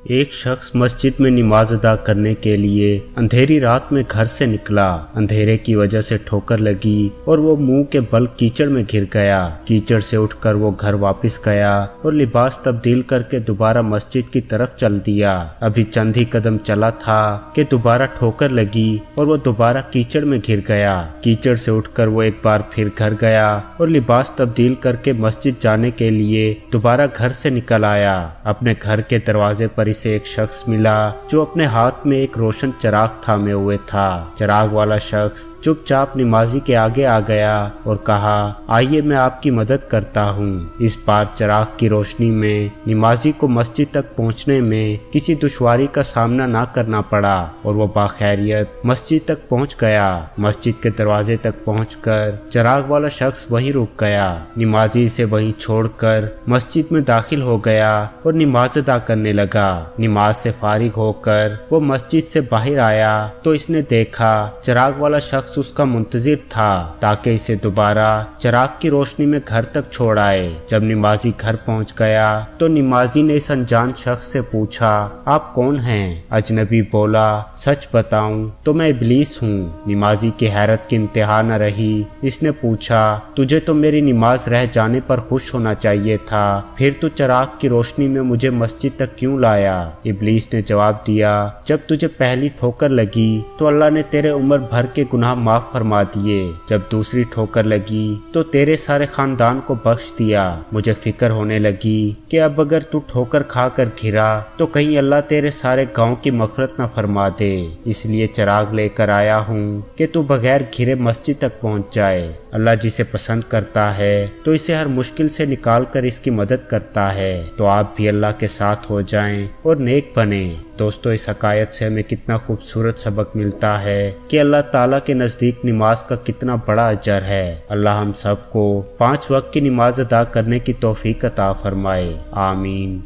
ایک شخص مسجد میں نماز ادا کرنے کے لیے اندھیری رات میں گھر سے نکلا۔ اندھیرے کی وجہ سے ٹھوکر لگی اور وہ منہ کے بل کیچڑ میں گر گیا۔ کیچڑ سے اٹھ کر وہ گھر واپس گیا اور لباس تبدیل کر کے دوبارہ مسجد کی طرف چل دیا۔ ابھی چند ہی قدم چلا تھا کہ دوبارہ ٹھوکر لگی اور وہ دوبارہ کیچڑ میں گر گیا۔ کیچڑ سے اٹھ کر وہ ایک بار پھر گھر گیا اور لباس تبدیل کر کے مسجد جانے کے لیے دوبارہ گھر سے نکل آیا۔ اپنے گھر کے دروازے پر اسے ایک شخص ملا جو اپنے ہاتھ میں ایک روشن چراغ تھامے ہوئے تھا۔ چراغ والا شخص چپ چاپ نمازی کے آگے آ گیا اور کہا، آئیے میں آپ کی مدد کرتا ہوں۔ اس بار چراغ کی روشنی میں نمازی کو مسجد تک پہنچنے میں کسی دشواری کا سامنا نہ کرنا پڑا اور وہ باخیریت مسجد تک پہنچ گیا۔ مسجد کے دروازے تک پہنچ کر چراغ والا شخص وہیں رک گیا۔ نمازی اسے وہیں چھوڑ کر مسجد میں داخل ہو گیا اور نماز ادا کرنے لگا۔ نماز سے فارغ ہو کر وہ مسجد سے باہر آیا تو اس نے دیکھا چراغ والا شخص اس کا منتظر تھا تاکہ اسے دوبارہ چراغ کی روشنی میں گھر تک چھوڑ آئے۔ جب نمازی گھر پہنچ گیا تو نمازی نے اس انجان شخص سے پوچھا، آپ کون ہیں؟ اجنبی بولا، سچ بتاؤں تو میں ابلیس ہوں۔ نمازی کی حیرت کی انتہا نہ رہی۔ اس نے پوچھا، تجھے تو میری نماز رہ جانے پر خوش ہونا چاہیے تھا، پھر تو چراغ کی روشنی میں مجھے مسجد تک کیوں لایا؟ ابلیس نے جواب دیا، جب تجھے پہلی ٹھوکر لگی تو اللہ نے تیرے عمر بھر کے گناہ معاف فرما دیے، جب دوسری ٹھوکر لگی تو تیرے سارے خاندان کو بخش دیا۔ مجھے فکر ہونے لگی کہ اب اگر تو ٹھوکر کھا کر گرا تو کہیں اللہ تیرے سارے گاؤں کی مغفرت نہ فرما دے، اس لیے چراغ لے کر آیا ہوں کہ تو بغیر گرے مسجد تک پہنچ جائے۔ اللہ جسے پسند کرتا ہے تو اسے ہر مشکل سے نکال کر اس کی مدد کرتا ہے، تو آپ بھی اللہ کے ساتھ ہو جائیں اور نیک بنیں۔ دوستو، اس حکایت سے ہمیں کتنا خوبصورت سبق ملتا ہے کہ اللہ تعالیٰ کے نزدیک نماز کا کتنا بڑا اجر ہے۔ اللہ ہم سب کو 5 وقت کی نماز ادا کرنے کی توفیق عطا فرمائے، آمین۔